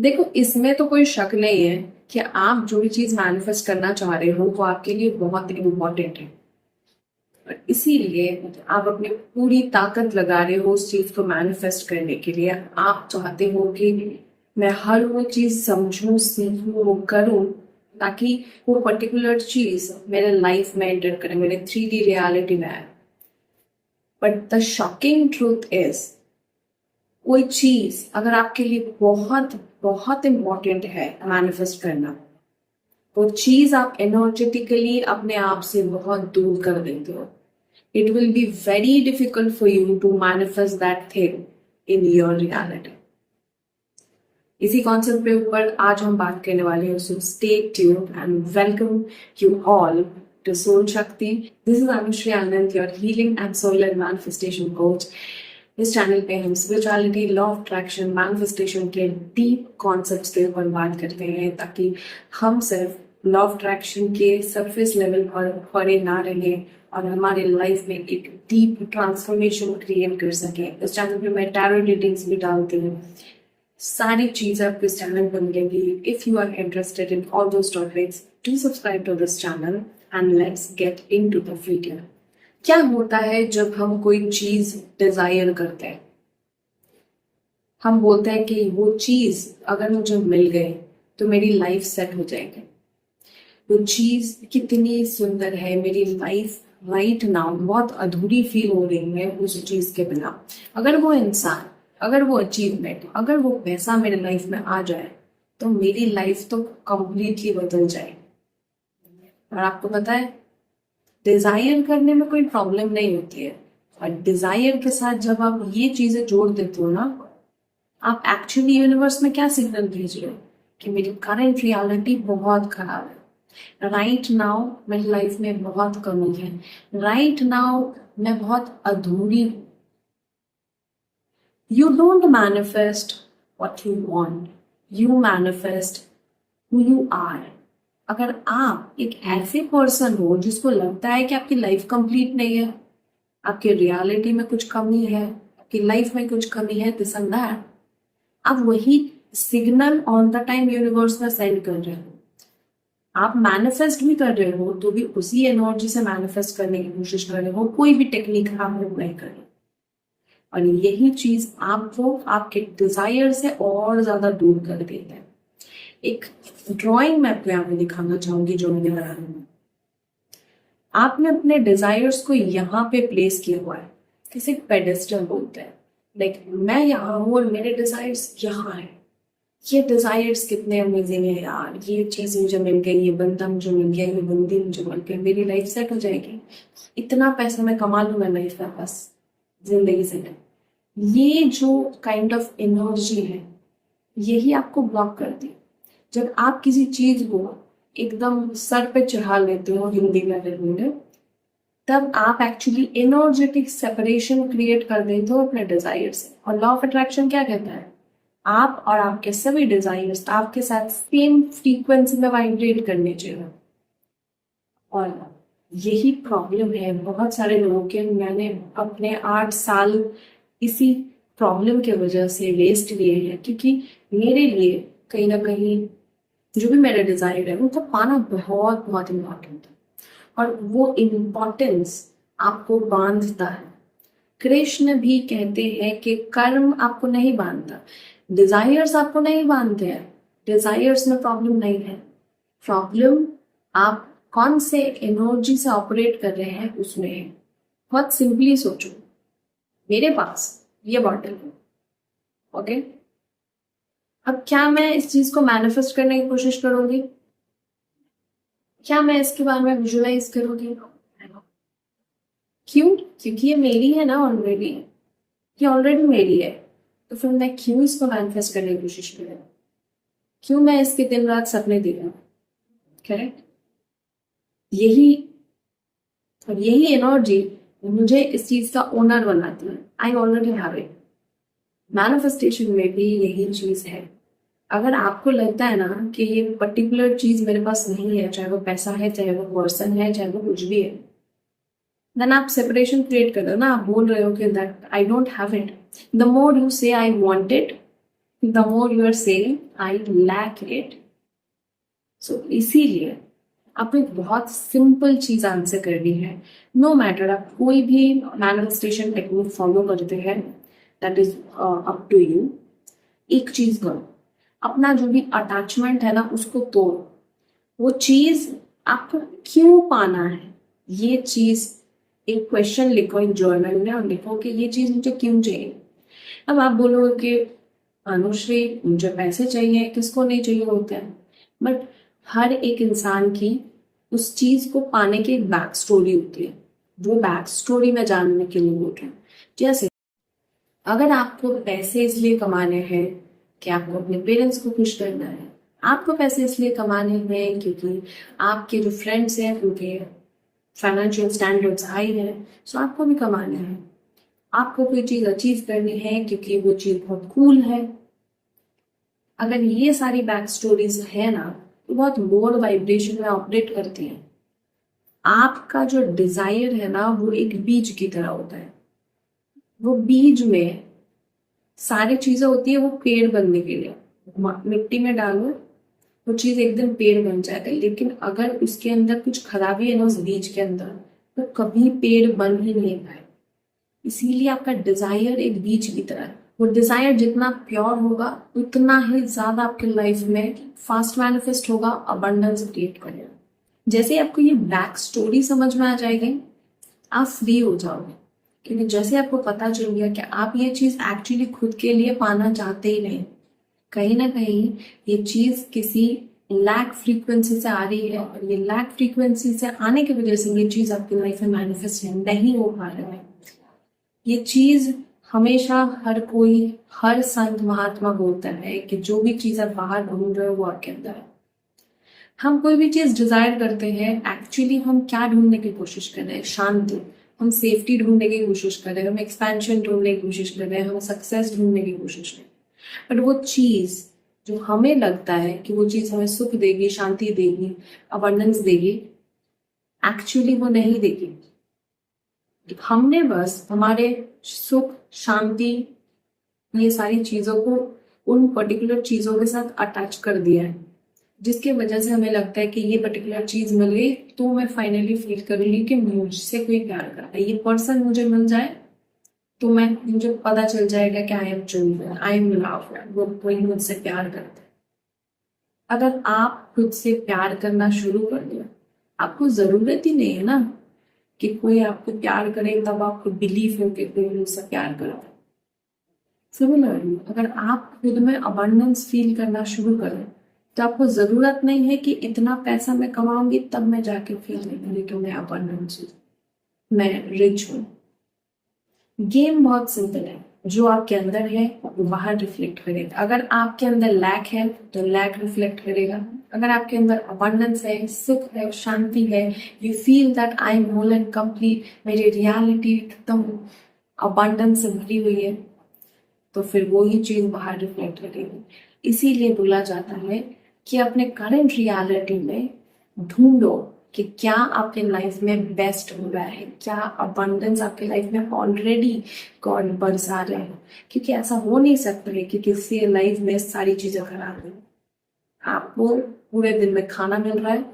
देखो, इसमें तो कोई शक नहीं है कि आप जो भी चीज मैनिफेस्ट करना चाह रहे हो वो आपके लिए बहुत इम्पोर्टेंट है। और इसीलिए आप अपनी पूरी ताकत लगा रहे हो उस चीज को मैनिफेस्ट करने के लिए। आप चाहते हो कि मैं हर वो चीज समझूं, सीखूं, वो करूं, ताकि वो पर्टिकुलर चीज मेरे लाइफ में एंटर करे, मेरे 3D रियलिटी में आए। But the shocking truth is, कोई चीज अगर आपके लिए बहुत बहुत इम्पोर्टेंट है मैनिफेस्ट करना, वो चीज आप एनर्जेटिकली अपने आप से बहुत दूर कर देते हो। It will be very difficult for you to manifest that thing in your reality. इसी कॉन्सेप्ट पे ऊपर आज हम बात करने वाले हैं। So stay tuned and welcome you all to Soul Shakti. This is Anushree Anand, your healing and soul and manifestation coach. इस चैनल पे हम spirituality, law of attraction, manifestation के डीप कॉन्सेप्ट्स के ऊपर बात करते हैं, ताकि हम सिर्फ लॉ ऑफ अट्रैक्शन के सरफेस लेवल पर पड़े ना रहे और हमारे लाइफ में एक डीप ट्रांसफॉर्मेशन क्रिएट कर सके। इस चैनल पे मैं टैरो रीडिंग्स भी डालती हूँ। सारी चीजें आपको इस चैनल पर मिलेंगी। If you are interested in all those topics, do subscribe to this channel and let's get into the video. क्या होता है जब हम कोई चीज डिजायर करते हैं? हम बोलते हैं कि वो चीज अगर मुझे मिल गई तो मेरी लाइफ सेट हो जाएगी। वो चीज कितनी सुंदर है, मेरी लाइफ राइट नाउ बहुत अधूरी फील हो रही है उस चीज के बिना। अगर वो इंसान, अगर वो अचीवमेंट, अगर वो पैसा मेरे लाइफ में आ जाए तो मेरी लाइफ तो कंप्लीटली बदल जाए। और आपको पता है, डिजायर करने में कोई प्रॉब्लम नहीं होती है, और डिजायर के साथ जब आप ये चीजें जोड़ देते हो ना, आप एक्चुअली यूनिवर्स में क्या सिग्नल भेज रहे हो कि मेरी करंट रियलिटी बहुत खराब है। राइट नाउ मेरी लाइफ में बहुत कमी है। राइट नाउ मैं बहुत अधूरी हूँ। You don't manifest what you want. You manifest who you are. अगर आप एक ऐसे पर्सन हो जिसको लगता है कि आपकी लाइफ कंप्लीट नहीं है, आपकी रियलिटी में कुछ कमी है, आपकी लाइफ में कुछ कमी है, दिस एंड दैट, आप वही signal on the time universe में सेंड कर रहे हो। आप मैनिफेस्ट भी कर रहे हो तो भी उसी एनर्जी से मैनिफेस्ट करने की कोशिश कर रहे हो। कोई भी टेक्निक आप अप्लाई कर रहे हो, और यही चीज आपको आपके डिजायर से और ज्यादा दूर कर देता है। एक ड्राइंग मैं आपको यहाँ पे दिखाना चाहूंगी जो मैंने बनाया है। आपने अपने डिजायर्स को यहाँ पे प्लेस किया हुआ है, किसी पेडेस्टल बोलते हैं। लाइक मैं यहाँ हूँ और मेरे डिजायर्स यहाँ है। ये डिजायर्स कितने अमेजिंग है यार, ये चीज मुझे मिल गई, ये बंदा मुझे मिल गया, ये बंदी मुझे मिल गई, मेरी लाइफ सेट हो जाएगी, इतना पैसा मैं कमा लूंगा लाइफ में, बस जिंदगी सेट। ये जो काइंड ऑफ एनर्जी है, यही आपको ब्लॉक करती है। जब आप किसी चीज को एकदम सर पे चढ़ा लेते हो, हिंदी में बोले, तब आप एक्चुअली एनर्जेटिक सेपरेशन क्रिएट कर देते हो अपने डिजायर से। और लॉ ऑफ अट्रैक्शन क्या कहता है? आप और आपके सभी डिजायर्स आपके साथ सेम फ्रीक्वेंसी में वाइब्रेट करने चाहिए। और यही प्रॉब्लम है बहुत सारे लोगों के। मैंने अपने 8 साल इसी प्रॉब्लम की वजह से वेस्ट लिए हैं, क्योंकि मेरे लिए कहीं ना कहीं जो भी मेरा डिजायर है वो पाना बहुत बहुत इम्पोर्टेंट है। और वो इम्पोर्टेंस आपको बांधता है। कृष्ण भी कहते हैं कि कर्म आपको नहीं बांधता, डिजायर्स आपको नहीं बांधते हैं। डिजायर्स में प्रॉब्लम नहीं है, प्रॉब्लम आप कौन से एनर्जी से ऑपरेट कर रहे हैं उसमें है। बहुत सिंपली सोचो, मेरे पास ये बॉटल है, ओके, अब क्या मैं इस चीज को मैनिफेस्ट करने की कोशिश करूंगी? क्या मैं इसके बारे में विजुलाइज करूंगी? क्यों? क्योंकि ये मेरी है ना ऑलरेडी, ये ऑलरेडी मेरी है। तो फिर मैं क्यों इसको मैनिफेस्ट करने की कोशिश करूँ? क्यों मैं इसके दिन रात सपने देखूं? करेक्ट। यही और यही एनर्जी मुझे इस चीज का ओनर बनाती है। I already have it. Manifestation में भी यही चीज है। अगर आपको लगता है ना कि ये पर्टिकुलर चीज मेरे पास नहीं है, चाहे वो पैसा है, चाहे वो पर्सन है, चाहे वो कुछ भी है, देन आप सेपरेशन क्रिएट कर रहे हो ना। आप बोल रहे हो कि that I don't have it. The more you say I want it, the more you are saying I lack it. So इसीलिए आपको एक बहुत सिंपल चीज आंसर करनी है। नो मैटर आप कोई भी मैनिफेस्टेशन टेक्निक फॉलो करते हैं, that is up to you. एक चीज करो, अपना जो भी अटैचमेंट है ना उसको तोड़ो। वो चीज आपको क्यों पाना है, ये चीज एक क्वेश्चन लिखो एक जर्नल में और लिखो कि ये चीज मुझे क्यों चाहिए। अब आप बोलोगे कि अनुश्री मुझे पैसे चाहिए, किसको नहीं चाहिए होते हैं, बट हर एक इंसान की उस चीज को पाने की एक बैक स्टोरी होती है। वो बैक स्टोरी में जानने के लिए बोल रहे हैं। जैसे अगर आपको पैसे इसलिए कमाने हैं कि आपको अपने पेरेंट्स को खुश करना है, आपको पैसे इसलिए कमाने हैं क्योंकि आपके जो फ्रेंड्स हैं उनके फाइनेंशियल स्टैंडर्ड्स हाई है, सो आपको भी कमाना है। आपको कोई चीज अचीव करनी है क्योंकि वो चीज बहुत कूल है। अगर ये सारी बैक स्टोरीज है ना, तो बहुत लोअर वाइब्रेशन में ऑपरेट करती हैं। आपका जो डिजायर है ना वो एक बीज की तरह होता है। वो बीज में सारी चीजें होती है, वो पेड़ बनने के लिए मिट्टी में डालो, वो चीज एक दिन पेड़ बन जाएगा। लेकिन अगर उसके अंदर कुछ खराबी है ना उस बीज के अंदर, तो कभी पेड़ बन ही नहीं पाए। इसीलिए आपका डिजायर एक बीज की तरह है। वो डिजायर जितना प्योर होगा उतना ही ज्यादा आपके लाइफ में फास्ट मैनिफेस्ट होगा, अबंडेंस क्रिएट करेगा। जैसे ही आपको ये बैक स्टोरी समझ में आ जाएगी, आप फ्री हो जाओगे। क्योंकि जैसे आपको पता चल गया कि आप ये चीज एक्चुअली खुद के लिए पाना चाहते ही नहीं, कहीं ना कहीं ये चीज किसी लैक फ्रीक्वेंसी से आ रही है, और ये लैक फ्रीक्वेंसी से आने की वजह से ये चीज आपकी लाइफ में मैनिफेस्ट नहीं हो पा रहा है। ये चीज हमेशा हर कोई, हर संत महात्मा बोलता है कि जो भी चीज आप बाहर ढूंढ रहे हो वो आपके अंदर है। हम कोई भी चीज डिजायर करते हैं, एक्चुअली हम क्या ढूंढने की कोशिश कर रहे हैं? शांति। हम सेफ्टी ढूंढने की कोशिश कर रहे हैं, हम एक्सपेंशन ढूंढने की कोशिश कर रहे हैं, हम सक्सेस ढूंढने की कोशिश कर रहे हैं। बट वो चीज जो हमें लगता है कि वो चीज हमें सुख देगी, शांति देगी, अबंडेंस देगी, एक्चुअली वो नहीं देगी। हमने बस हमारे सुख, शांति, ये सारी चीजों को उन पर्टिकुलर चीजों के साथ अटैच कर दिया है, जिसके वजह से हमें लगता है कि ये पर्टिकुलर चीज मिल गई तो मैं फाइनली फील करूंगी कि मुझसे कोई प्यार करता है। ये पर्सन मुझे मिल जाए तो मुझे पता चल जाएगा कि I am chosen, I am love, वो कोई मुझसे प्यार करता है। अगर आप खुद से प्यार करना शुरू कर दिया, आपको जरूरत ही नहीं है ना कि कोई आपको प्यार करे, तब आपको बिलीव हो कि कोई मुझसे प्यार करता है। सिमिलरली अगर आप खुद में अबंडेंस फील करना शुरू करें, तो आपको जरूरत नहीं है कि इतना पैसा मैं कमाऊंगी तब मैं जाके फील करूंगी कि मैं अबंडेंस हूँ, मैं रिच हूँ। गेम बहुत सिंपल है, जो आपके अंदर है वो बाहर रिफ्लेक्ट करेगा। अगर आपके अंदर लैक है तो लैक रिफ्लेक्ट करेगा। अगर आपके अंदर अबंडेंस है, सुख है, शांति है, you feel that I am whole and complete, मेरी रियलिटी एकदम अबंडेंस से भरी हुई है, तो फिर वो ही चीज बाहर रिफ्लेक्ट करेगी। इसीलिए बोला जाता है कि अपने करंट रियलिटी में ढूंढो कि क्या आपके लाइफ में बेस्ट हो रहा है, क्या अबंडेंस आपके लाइफ में ऑलरेडी गॉड बरसा रहे हैं। क्योंकि ऐसा हो नहीं सकता है कि किसी लाइफ में सारी चीजें खराब है। आपको पूरे दिन में खाना मिल रहा है,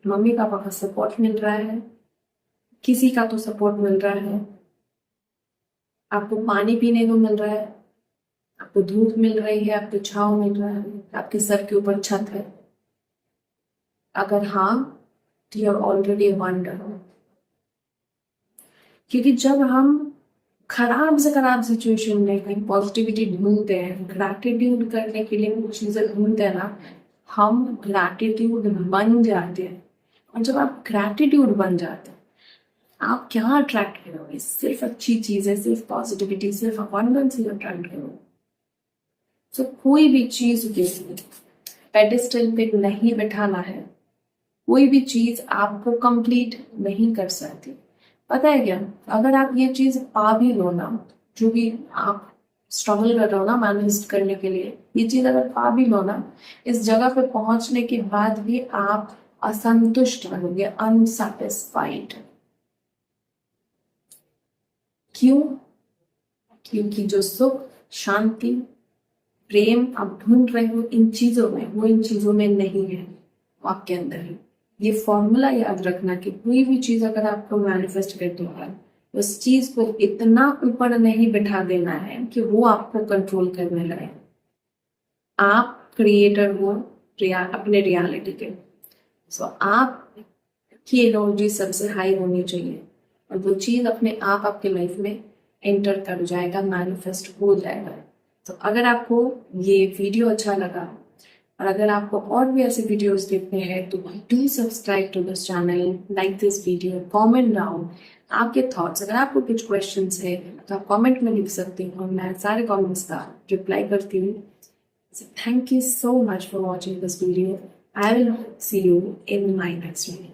मम्मी पापा का सपोर्ट मिल रहा है, किसी का तो सपोर्ट मिल रहा है, आपको पानी पीने को मिल रहा है, आपको धूप मिल रही है, आपको छांव मिल रहा है, आपके सर के ऊपर छत है। अगर हाँ, तो यू आर ऑलरेडी वंडर। क्योंकि जब हम खराब से खराब सिचुएशन में कहीं पॉजिटिविटी ढूंढते हैं, ग्रैटिट्यूड करने के लिए कुछ चीजें ढूंढते हैं ना, हम ग्रैटिट्यूड बन जाते हैं। और जब आप ग्रैटिट्यूड बन जाते हैं, आप क्या अट्रैक्ट करोगे? सिर्फ अच्छी चीजें, सिर्फ पॉजिटिविटी, सिर्फ अबंडेंस ही अट्रैक्ट करोगे। तो कोई भी चीज को पेडिस्टल पे नहीं बिठाना है, कोई भी चीज आपको कंप्लीट नहीं कर सकती। पता है क्या, अगर आप ये चीज पा भी लो ना, जो भी आप स्ट्रगल कर रहे हो ना मैनेज करने के लिए, ये चीज अगर पा भी लो ना, इस जगह पे पहुंचने के बाद भी आप असंतुष्ट रहोगे, अनसेटिस्फाइड। क्यों? क्योंकि जो सुख, शांति, प्रेम आप ढूंढ रहे हो इन चीजों में, वो इन चीजों में नहीं है, वो आपके अंदर है। ये फॉर्मूला याद रखना कि कोई भी चीज अगर आपको मैनिफेस्ट करते हो, उस चीज को इतना ऊपर नहीं बिठा देना है कि वो आपको कंट्रोल करने लगे। आप क्रिएटर हो अपने रियलिटी के। सो आप की एनर्जी सबसे हाई होनी चाहिए और वो चीज अपने आप आपके लाइफ में एंटर कर जाएगा, मैनिफेस्ट हो जाएगा। तो अगर आपको ये वीडियो अच्छा लगा और अगर आपको और भी ऐसे वीडियोस देखने हैं तो do subscribe to this channel, like this video, comment down आपके थॉट्स। अगर आपको कुछ क्वेश्चंस है तो आप कमेंट में लिख सकते हो, मैं सारे कमेंट्स का रिप्लाई करती हूँ। So thank you so much for watching this video. I will see you in my next video.